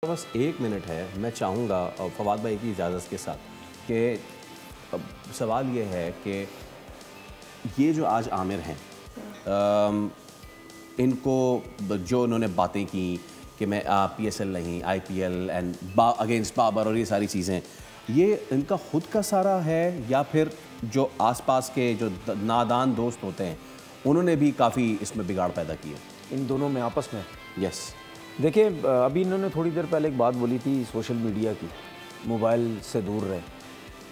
बस 1 मिनट है, मैं चाहूँगा फवाद भाई की इजाज़त के साथ कि सवाल ये है कि ये जो आज आमिर हैं, इनको जो उन्होंने बातें की कि मैं PSL नहीं, IPL एंड अगेंस्ट बाबर और ये सारी चीज़ें, ये इनका खुद का सारा है या फिर जो आसपास के जो नादान दोस्त होते हैं उन्होंने भी काफ़ी इसमें बिगाड़ पैदा किया? इन दोनों में आपस में यस। देखिए, अभी इन्होंने थोड़ी देर पहले एक बात बोली थी सोशल मीडिया की, मोबाइल से दूर रहे।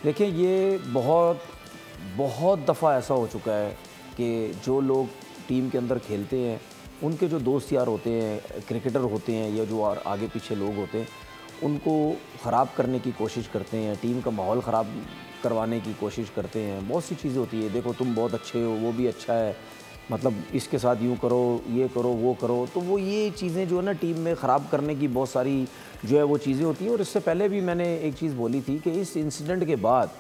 देखिए, ये बहुत दफ़ा ऐसा हो चुका है कि जो लोग टीम के अंदर खेलते हैं उनके जो दोस्त यार होते हैं, क्रिकेटर होते हैं या जो आगे पीछे लोग होते हैं, उनको ख़राब करने की कोशिश करते हैं, टीम का माहौल ख़राब करवाने की कोशिश करते हैं। बहुत सी चीज़ें होती है, देखो तुम बहुत अच्छे हो, वो भी अच्छा है, मतलब इसके साथ यूँ करो, ये करो, वो करो, तो वो ये चीज़ें जो है ना टीम में ख़राब करने की बहुत सारी जो है वो चीज़ें होती हैं। और इससे पहले भी मैंने एक चीज़ बोली थी कि इस इंसिडेंट के बाद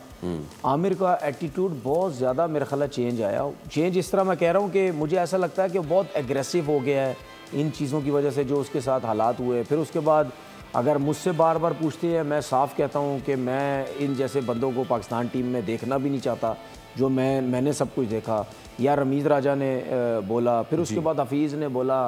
आमिर का एटीट्यूड बहुत ज़्यादा मेरा ख्याल चेंज आया। चेंज इस तरह मैं कह रहा हूँ कि मुझे ऐसा लगता है कि बहुत एग्रेसिव हो गया है इन चीज़ों की वजह से जो उसके साथ हालात हुए। फिर उसके बाद अगर मुझसे बार बार पूछते हैं, मैं साफ़ कहता हूँ कि मैं इन जैसे बंदों को पाकिस्तान टीम में देखना भी नहीं चाहता, जो मैंने सब कुछ देखा। या रमीज़ राजा ने बोला, फिर उसके बाद हफीज़ ने बोला।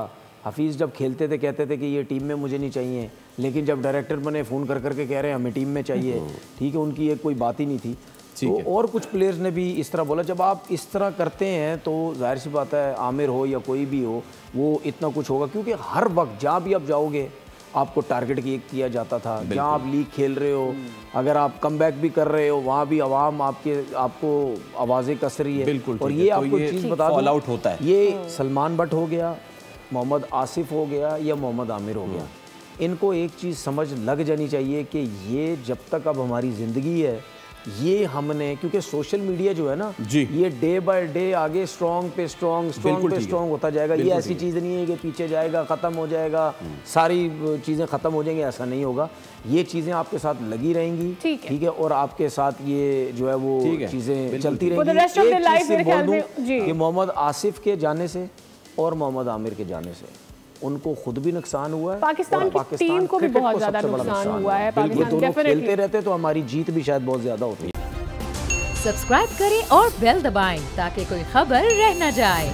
हफीज़ जब खेलते थे कहते थे कि ये टीम में मुझे नहीं चाहिए, लेकिन जब डायरेक्टर बने फ़ोन कर करके कह रहे हैं हमें टीम में चाहिए। ठीक है, उनकी एक कोई बात ही नहीं थी। तो और कुछ प्लेयर्स ने भी इस तरह बोला। जब आप इस तरह करते हैं तो जाहिर सी बात है आमिर हो या कोई भी हो, वो इतना कुछ होगा, क्योंकि हर वक्त जहाँ भी आप जाओगे आपको टारगेट किया जाता था। जहाँ आप लीग खेल रहे हो, अगर आप कमबैक भी कर रहे हो, वहाँ भी आवाम आपको आवाज़ें कस रही है। बिल्कुल। और ये आपको चीज़ बता दूं, आउट होता है। ये सलमान बट हो गया, मोहम्मद आसिफ हो गया या मोहम्मद आमिर हो गया, इनको एक चीज़ समझ लग जानी चाहिए कि ये जब तक अब हमारी ज़िंदगी है, ये हमने, क्योंकि सोशल मीडिया जो है ना ये डे बाय डे आगे स्ट्रॉन्ग पे स्ट्रॉन्ग होता जाएगा। ये ऐसी चीज़ नहीं है कि पीछे जाएगा, ख़त्म हो जाएगा, सारी चीज़ें ख़त्म हो जाएंगी, ऐसा नहीं होगा। ये चीज़ें आपके साथ लगी रहेंगी, ठीक है, और आपके साथ ये जो है वो चीज़ें चलती रहेंगी। एक चीज़ सिर्फ बोल दूं कि मोहम्मद आसिफ के जाने से और मोहम्मद आमिर के जाने से उनको खुद भी नुकसान हुआ है, पाकिस्तान की टीम को भी बहुत ज़्यादा नुकसान हुआ है। ये दोनों खेलते रहते तो हमारी जीत भी शायद बहुत ज़्यादा होती है। सब्सक्राइब करें और बेल दबाएं ताकि कोई खबर रह न जाए।